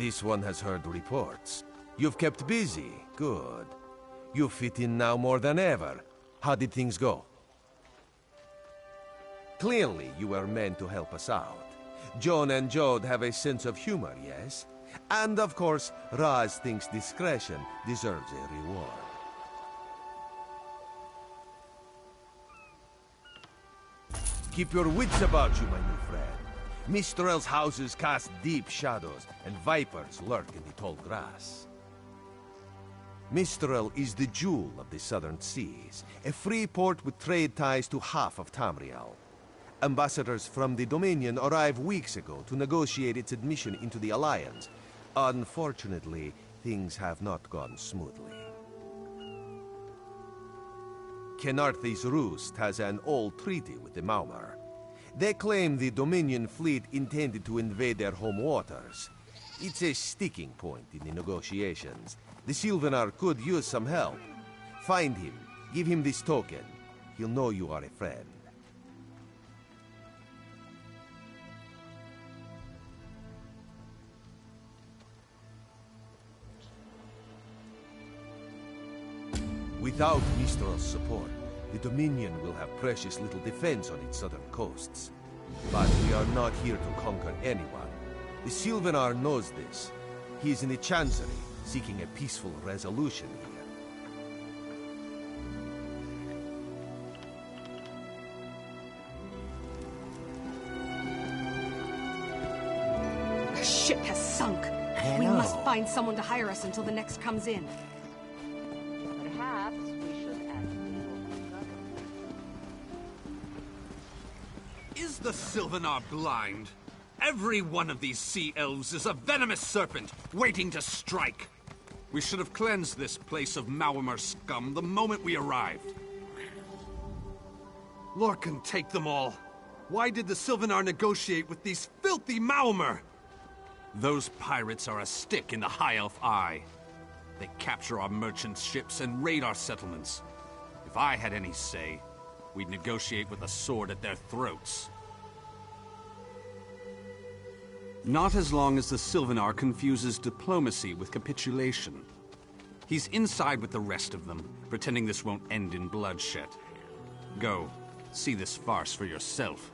This one has heard reports. You've kept busy. Good. You fit in now more than ever. How did things go? Clearly, you were meant to help us out. Joan and Jode have a sense of humor, yes? And of course, Raz thinks discretion deserves a reward. Keep your wits about you, my new friend. Mistral's houses cast deep shadows, and vipers lurk in the tall grass. Mistral is the jewel of the southern seas, a free port with trade ties to half of Tamriel. Ambassadors from the Dominion arrived weeks ago to negotiate its admission into the Alliance. Unfortunately, things have not gone smoothly. Kenarthi's Roost has an old treaty with the Maumar. They claim the Dominion fleet intended to invade their home waters. It's a sticking point in the negotiations. The Sylvanar could use some help. Find him, give him this token. He'll know you are a friend. Without Mistral's support, the Dominion will have precious little defense on its southern coasts. But we are not here to conquer anyone. The Sylvanar knows this. He is in the Chancery, seeking a peaceful resolution here. The ship has sunk. We must find someone to hire us until the next comes in. Perhaps we should ask Is the Sylvanar blind? Every one of these sea elves is a venomous serpent, waiting to strike. We should have cleansed this place of Maumar scum the moment we arrived. Lorcan, take them all. Why did the Sylvanar negotiate with these filthy Maumar? Those pirates are a stick in the High Elf eye. They capture our merchant ships and raid our settlements. If I had any say, we'd negotiate with a sword at their throats. Not as long as the Sylvanar confuses diplomacy with capitulation. He's inside with the rest of them, pretending this won't end in bloodshed. Go, see this farce for yourself.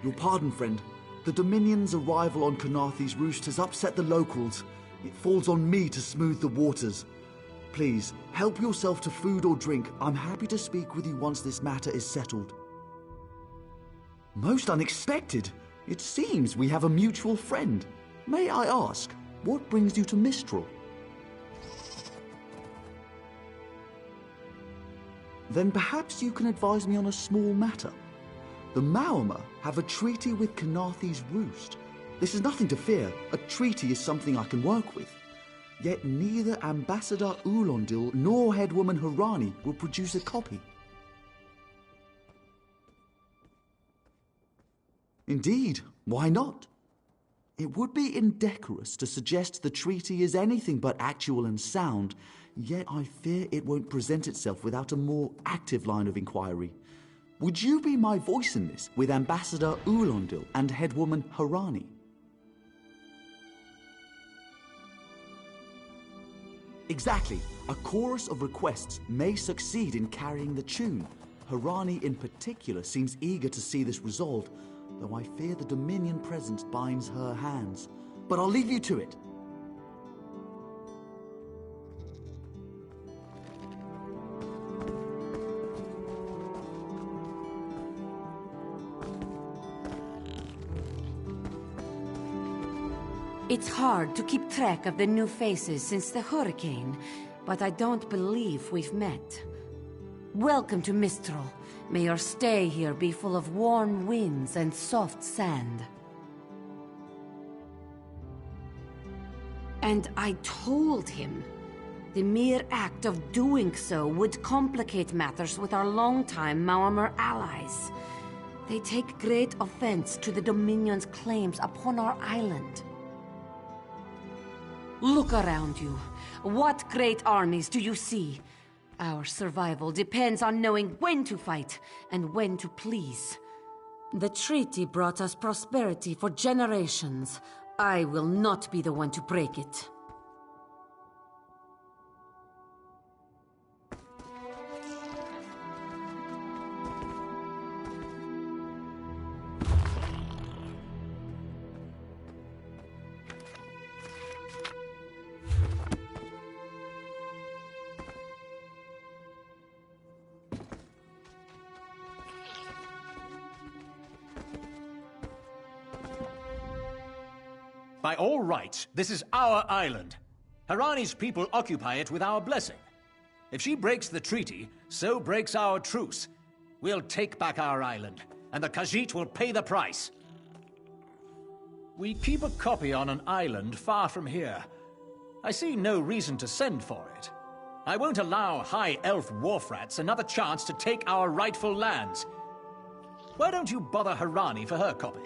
Your pardon, friend. The Dominion's arrival on Kenarthi's Roost has upset the locals. It falls on me to smooth the waters. Please, help yourself to food or drink. I'm happy to speak with you once this matter is settled. Most unexpected. It seems we have a mutual friend. May I ask, what brings you to Mistral? Then perhaps you can advise me on a small matter. The Maumar have a treaty with Kenarthi's Roost. This is nothing to fear. A treaty is something I can work with. Yet neither Ambassador Ulondil nor Headwoman Harani will produce a copy. Indeed, why not? It would be indecorous to suggest the treaty is anything but actual and sound, yet I fear it won't present itself without a more active line of inquiry. Would you be my voice in this with Ambassador Ulondil and Headwoman Harani? Exactly. A chorus of requests may succeed in carrying the tune. Harani in particular seems eager to see this resolved, though I fear the Dominion presence binds her hands. But I'll leave you to it. It's hard to keep track of the new faces since the hurricane, but I don't believe we've met. Welcome to Mistral. May your stay here be full of warm winds and soft sand. And I told him. The mere act of doing so would complicate matters with our longtime Maormer allies. They take great offense to the Dominion's claims upon our island. Look around you. What great armies do you see? Our survival depends on knowing when to fight and when to please. The treaty brought us prosperity for generations. I will not be the one to break it. By all rights, this is our island. Harani's people occupy it with our blessing. If she breaks the treaty, so breaks our truce. We'll take back our island, and the Khajiit will pay the price. We keep a copy on an island far from here. I see no reason to send for it. I won't allow High Elf wharf-rats another chance to take our rightful lands. Why don't you bother Harani for her copy?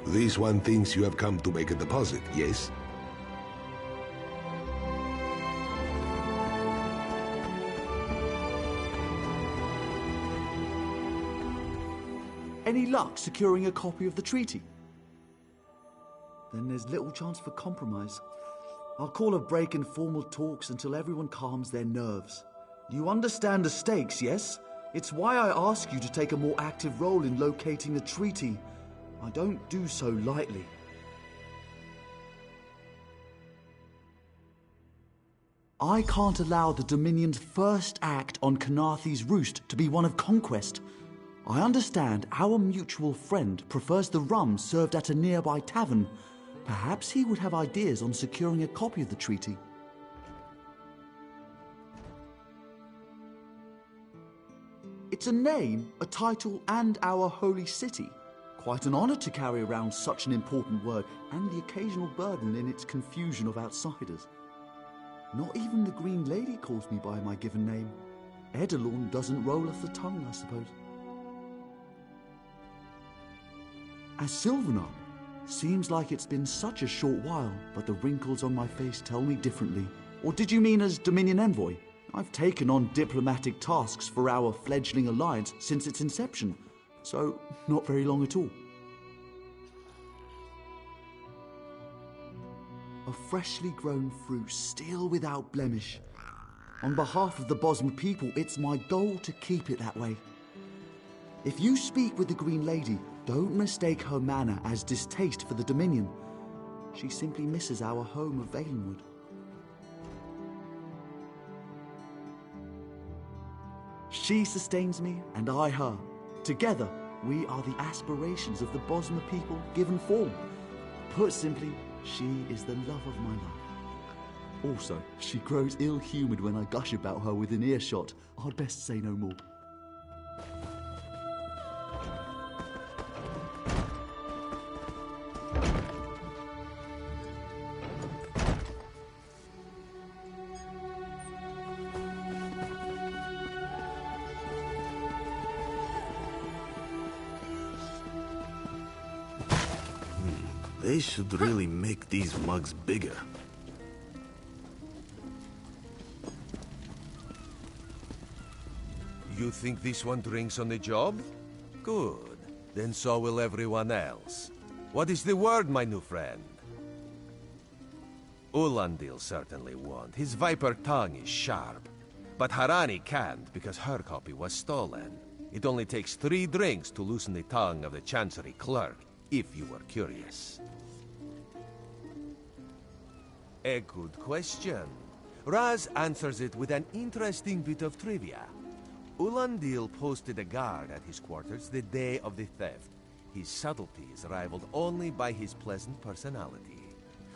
This one thinks you have come to make a deposit, yes? Any luck securing a copy of the treaty? Then there's little chance for compromise. I'll call a break in formal talks until everyone calms their nerves. You understand the stakes, yes? It's why I ask you to take a more active role in locating the treaty. I don't do so lightly. I can't allow the Dominion's first act on Khenarthi's roost to be one of conquest. I understand our mutual friend prefers the rum served at a nearby tavern. Perhaps he would have ideas on securing a copy of the treaty. It's a name, a title, and our holy city. Quite an honor to carry around such an important word, and the occasional burden in its confusion of outsiders. Not even the Green Lady calls me by my given name. Edelorn doesn't roll off the tongue, I suppose. As Sylvanar, seems like it's been such a short while, but the wrinkles on my face tell me differently. Or did you mean as Dominion Envoy? I've taken on diplomatic tasks for our fledgling alliance since its inception. So, not very long at all. A freshly grown fruit, still without blemish. On behalf of the Bosmer people, it's my goal to keep it that way. If you speak with the Green Lady, don't mistake her manner as distaste for the Dominion. She simply misses our home of Valenwood. She sustains me, and I her. Together, we are the aspirations of the Bosmer people given form. Put simply, she is the love of my life. Also, she grows ill-humoured when I gush about her within earshot. I'd best say no more. They should really make these mugs bigger. You think this one drinks on the job? Good. Then so will everyone else. What is the word, my new friend? Ulandil certainly won't. His viper tongue is sharp. But Harani can't because her copy was stolen. It only takes 3 drinks to loosen the tongue of the Chancery clerk, if you were curious. A good question. Raz answers it with an interesting bit of trivia. Ulandil posted a guard at his quarters the day of the theft. His subtlety is rivaled only by his pleasant personality.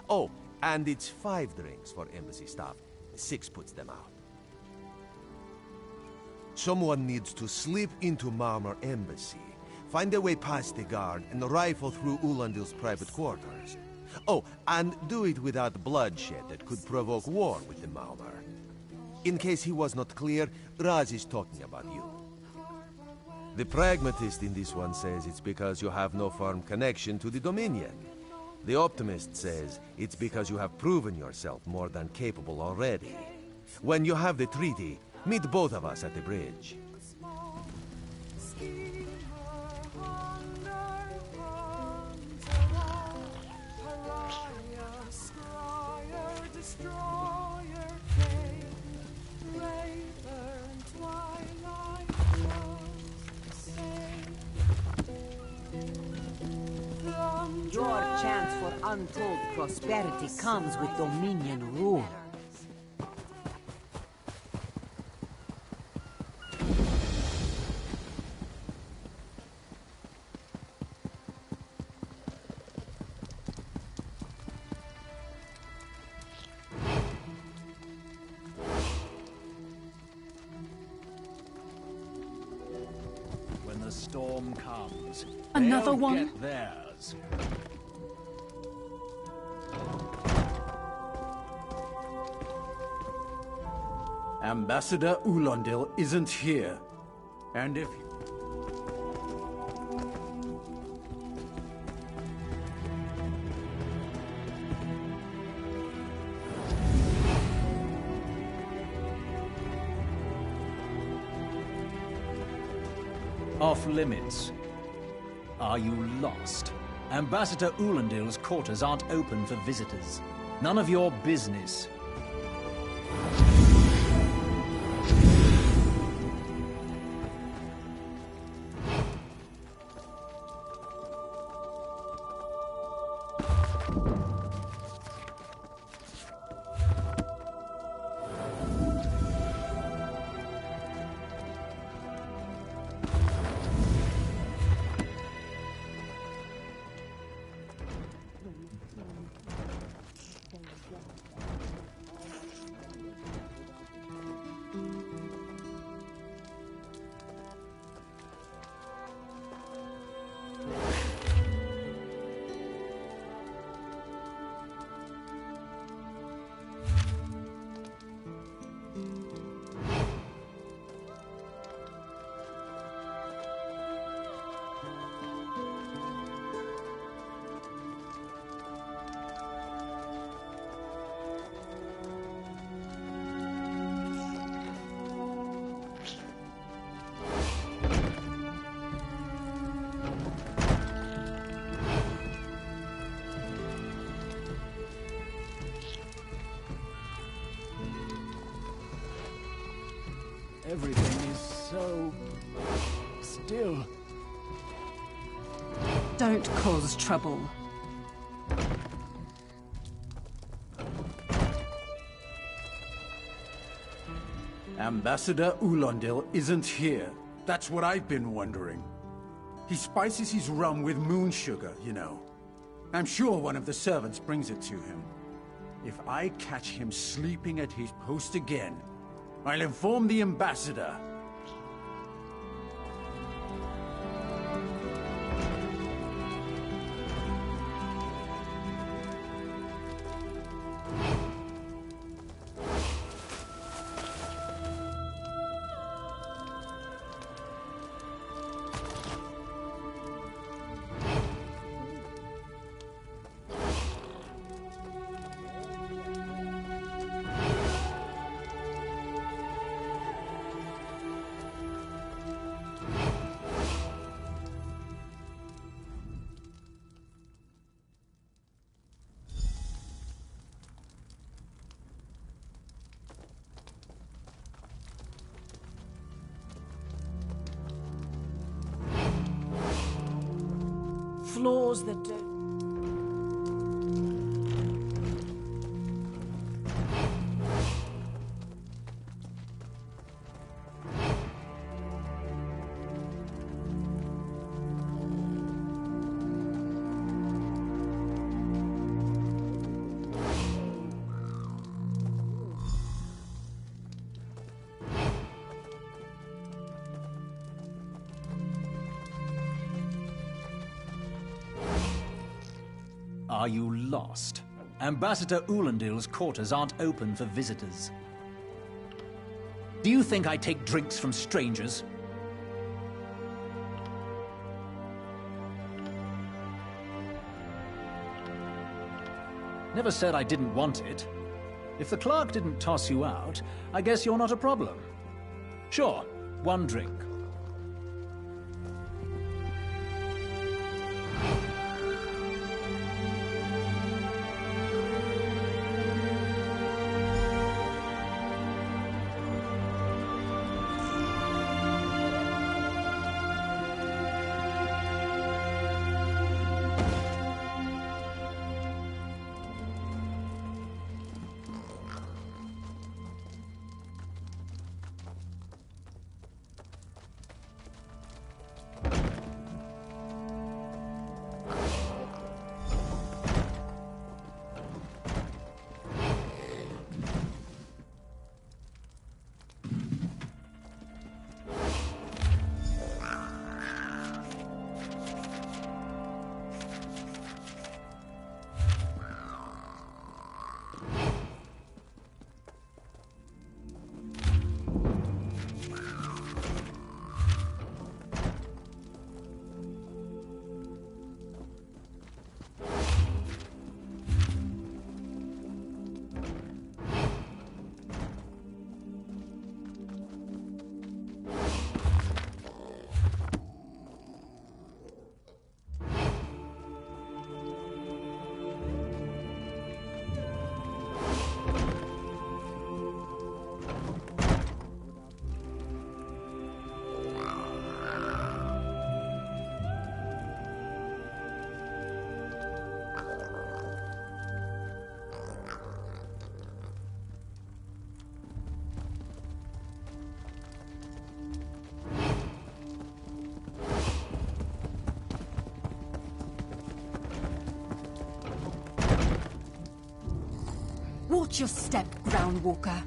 Oh, and it's 5 drinks for embassy staff. 6 puts them out. Someone needs to slip into Marmor Embassy, find a way past the guard, and rifle through Ulandil's private quarters. Oh, and do it without bloodshed that could provoke war with the Marmor. In case he was not clear, Raz is talking about you. The pragmatist in this one says it's because you have no firm connection to the Dominion. The optimist says it's because you have proven yourself more than capable already. When you have the treaty, meet both of us at the bridge. Your chance for untold prosperity comes with Dominion rule. When the storm comes, Another they'll one? get theirs. Ambassador Ulandil isn't here. And if... Off limits. Are you lost? Ambassador Ulandil's quarters aren't open for visitors. None of your business. Everything is so... still. Don't cause trouble. Ambassador Ulandil isn't here. That's what I've been wondering. He spices his rum with moon sugar, you know. I'm sure one of the servants brings it to him. If I catch him sleeping at his post again, I'll inform the ambassador. Floors that are you lost? Ambassador Ulandil's quarters aren't open for visitors. Do you think I take drinks from strangers? Never said I didn't want it. If the clerk didn't toss you out, I guess you're not a problem. Sure, one drink. Watch your step, Groundwalker.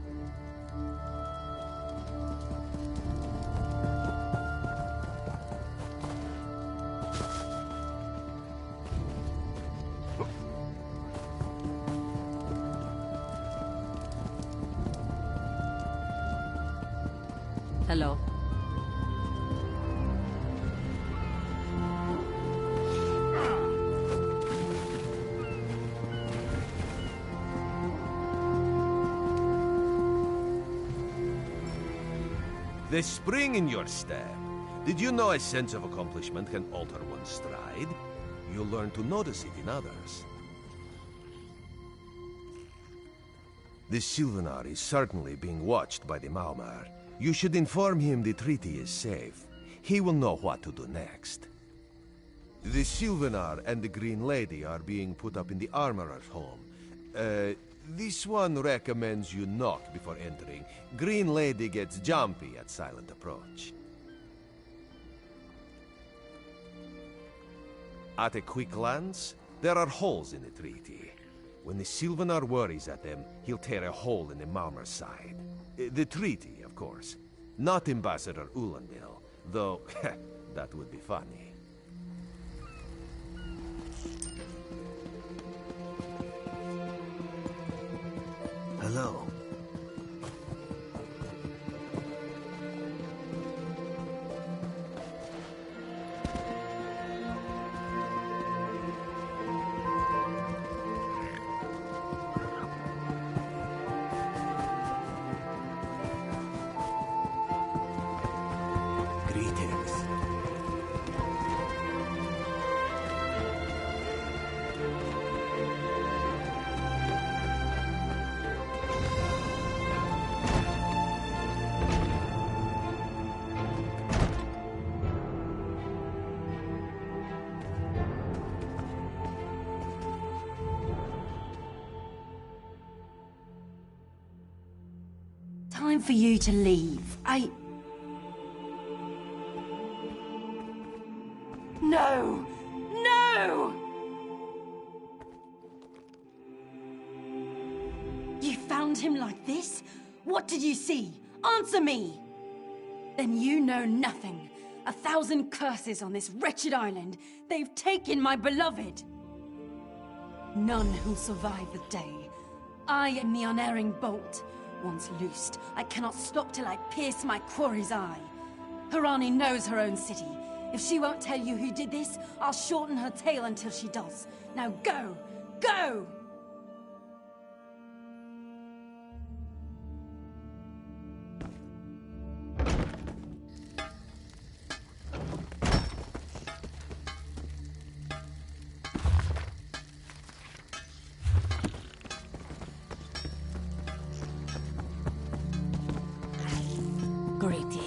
Hello. The spring in your step. Did you know a sense of accomplishment can alter one's stride? You'll learn to notice it in others. The Sylvanar is certainly being watched by the Maumar. You should inform him the treaty is safe. He will know what to do next. The Sylvanar and the Green Lady are being put up in the Armorer's home. This one recommends you knock before entering. Green Lady gets jumpy at silent approach. At a quick glance, there are holes in the treaty. When the Sylvanar worries at them, he'll tear a hole in the Maumar side. The treaty, of course. Not Ambassador Ulandil, though that would be funny. Hello. Greetings. Time for you to leave. No! No! You found him like this? What did you see? Answer me! Then you know nothing. 1,000 curses on this wretched island. They've taken my beloved. None who'll survive the day. I am the unerring bolt. Once loosed, I cannot stop till I pierce my quarry's eye. Harani knows her own city. If she won't tell you who did this, I'll shorten her tale until she does. Now go! Go! Greetings.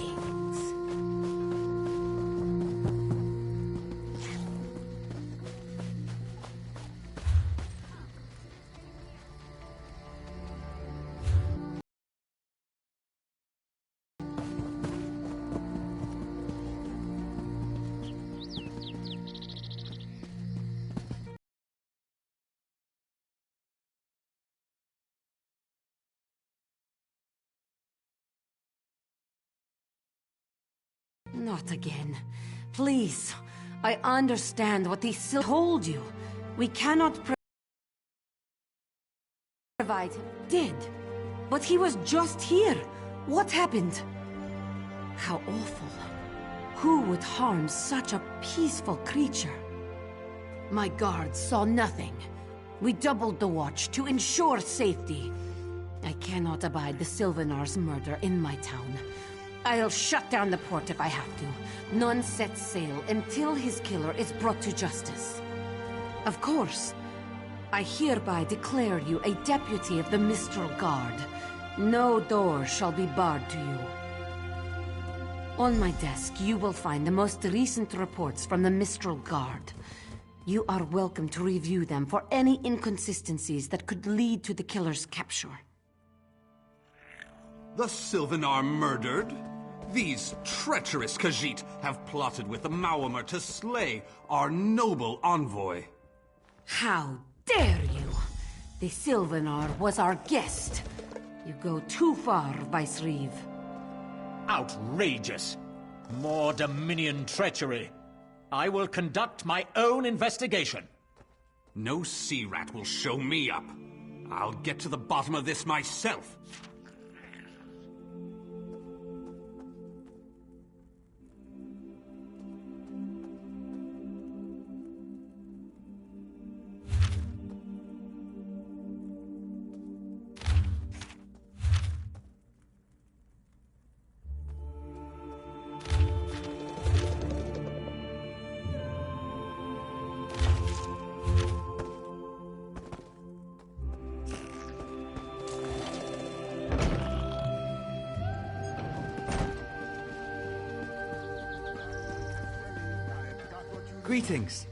Not again. Please. I understand what these told you. We cannot provide him. Did. But he was just here. What happened? How awful. Who would harm such a peaceful creature? My guards saw nothing. We doubled the watch to ensure safety. I cannot abide the Sylvanar's murder in my town. I'll shut down the port if I have to. None set sail until his killer is brought to justice. Of course, I hereby declare you a deputy of the Mistral Guard. No door shall be barred to you. On my desk, you will find the most recent reports from the Mistral Guard. You are welcome to review them for any inconsistencies that could lead to the killer's capture. The Sylvanar murdered? These treacherous Khajiit have plotted with the Maormer to slay our noble envoy. How dare you! The Sylvanar was our guest. You go too far, Vice-Reeve. Outrageous! More Dominion treachery. I will conduct my own investigation. No sea rat will show me up. I'll get to the bottom of this myself. Greetings.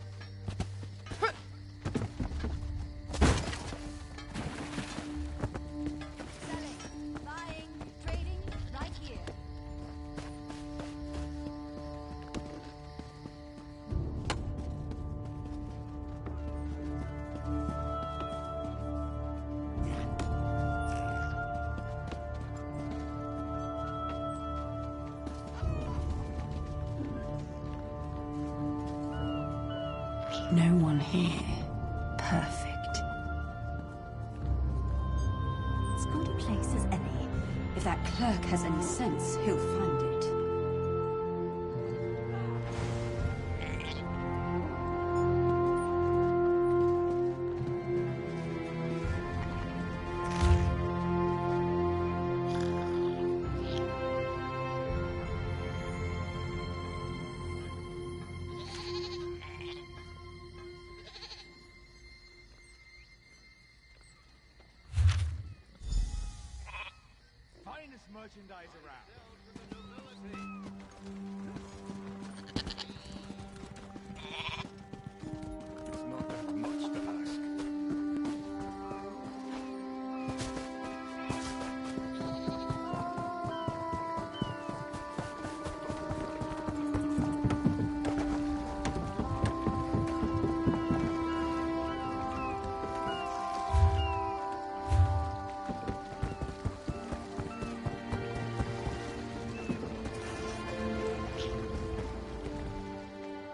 No one here. Perfect. As good a place as any. If that clerk has any sense, he'll find it. Merchandise around. It's not that much to ask.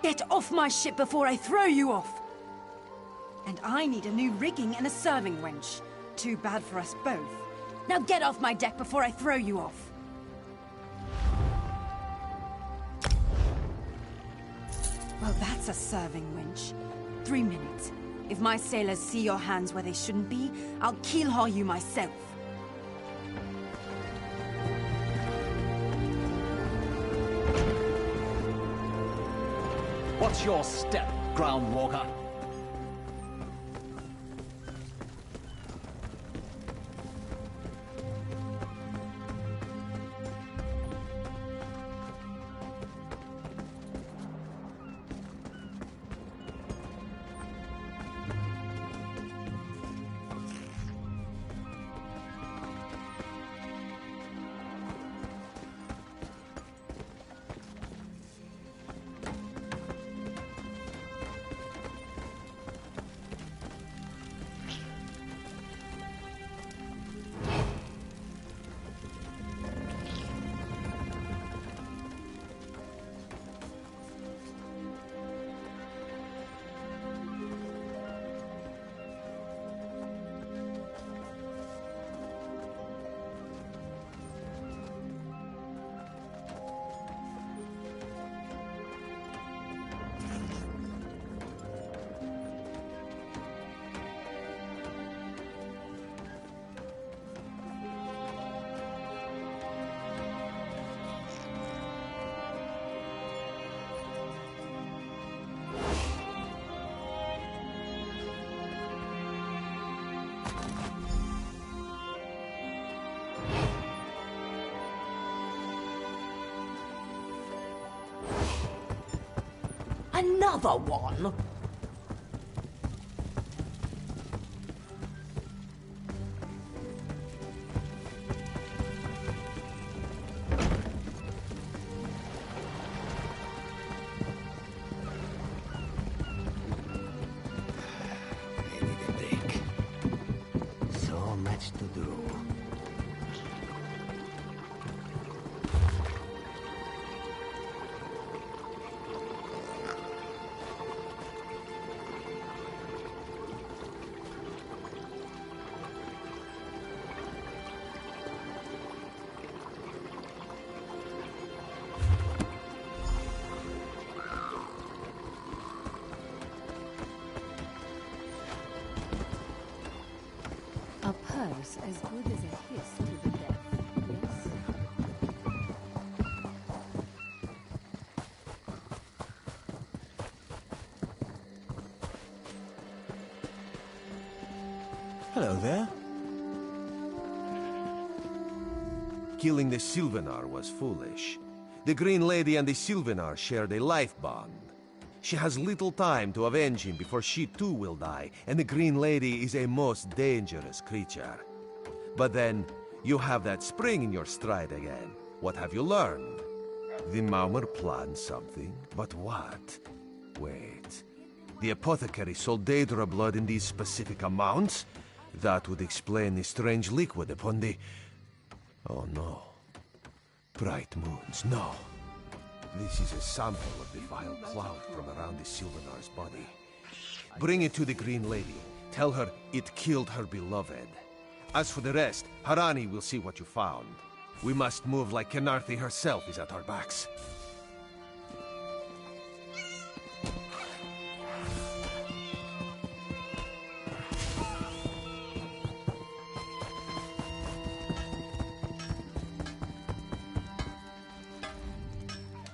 Get off my ship before I throw you off! And I need a new rigging and a serving wench. Too bad for us both. Now get off my deck before I throw you off. Well, that's a serving wench. 3 minutes. If my sailors see your hands where they shouldn't be, I'll keel-haul you myself. What's your step, Groundwalker? Another one? I need a break. So much to do. A purse as good as a hiss to the death, yes? Hello there. Killing the Sylvanar was foolish. The Green Lady and the Sylvanar shared a life bond. She has little time to avenge him before she too will die, and the Green Lady is a most dangerous creature. But then, you have that spring in your stride again. What have you learned? The Maumar planned something, but what? Wait. The apothecary sold Daedra blood in these specific amounts? That would explain the strange liquid upon the... Oh no. Bright moons, no. This is a sample of the vile cloud from around the Sylvanar's body. Bring it to the Green Lady. Tell her it killed her beloved. As for the rest, Harani will see what you found. We must move like Kenarthi herself is at our backs.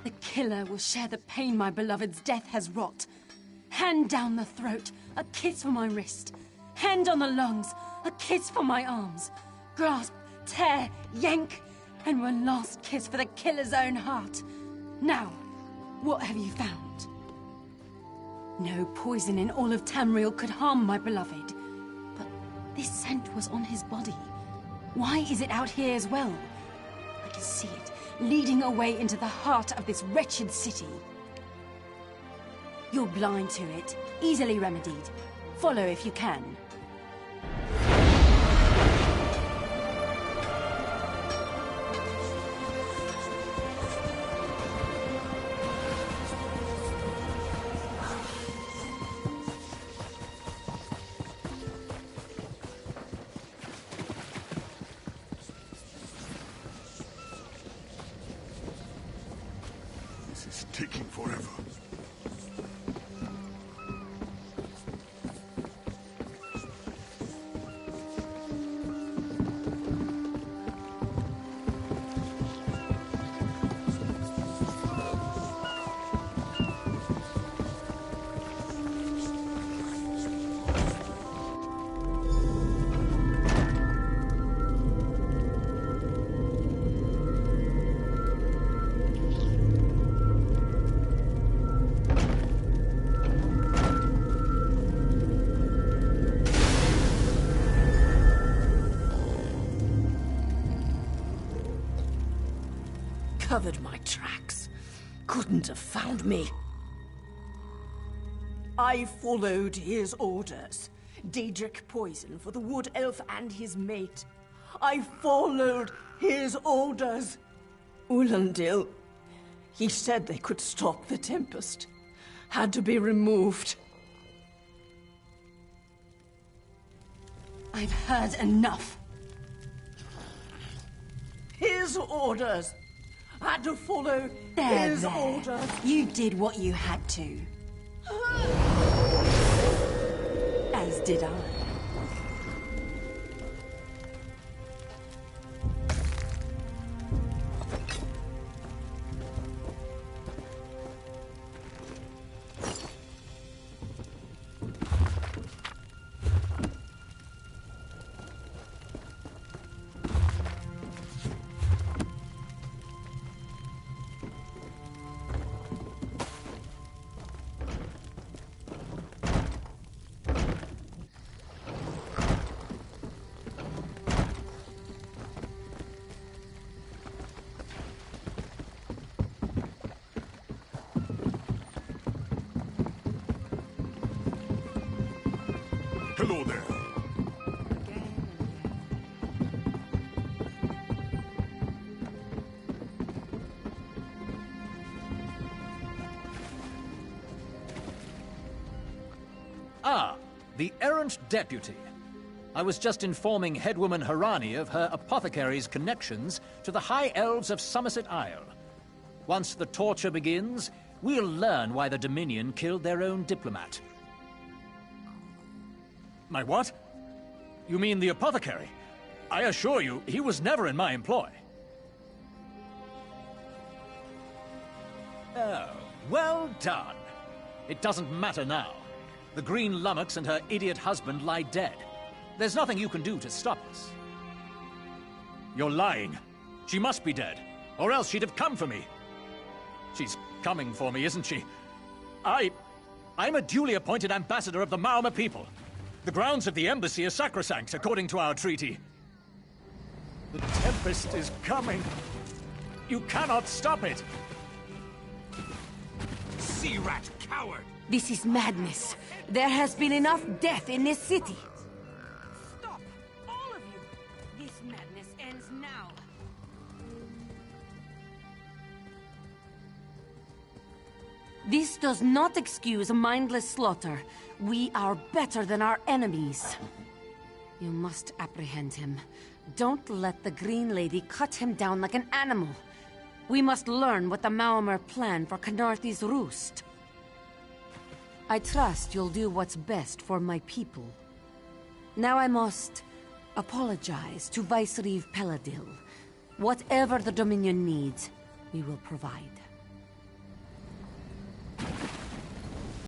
The killer will share the pain my beloved's death has wrought. Hand down the throat, a kiss for my wrist. Hand on the lungs, a kiss for my arms. Grasp, tear, yank, and one last kiss for the killer's own heart. Now, what have you found? No poison in all of Tamriel could harm my beloved. But this scent was on his body. Why is it out here as well? I can see it, leading away into the heart of this wretched city. You're blind to it, easily remedied. Follow if you can. taking forever. Covered my tracks. Couldn't have found me. I followed his orders. Daedric poison for the wood elf and his mate. I followed his orders. Ulandil. He said they could stop the Tempest. Had to be removed. I've heard enough. His orders. Had to follow his orders. You did what you had to. As did I. Hello there. Ah, the errant deputy. I was just informing headwoman Harani of her apothecary's connections to the High Elves of Somerset Isle. Once the torture begins, we'll learn why the Dominion killed their own diplomat. My what? You mean the apothecary? I assure you, he was never in my employ. Oh, well done. It doesn't matter now. The Green Lummox and her idiot husband lie dead. There's nothing you can do to stop us. You're lying. She must be dead, or else she'd have come for me. She's coming for me, isn't she? I'm a duly appointed ambassador of the Mauma people. The grounds of the embassy are sacrosanct, according to our treaty. The Tempest is coming. You cannot stop it. Sea rat coward! This is madness. There has been enough death in this city. Stop, all of you. This madness ends now. This does not excuse mindless slaughter. We are better than our enemies. You must apprehend him. Don't let the Green Lady cut him down like an animal. We must learn what the Maomer plan for Canarthi's roost. I trust you'll do what's best for my people. Now I must apologize to Vicereeve Peladil. Whatever the Dominion needs, we will provide.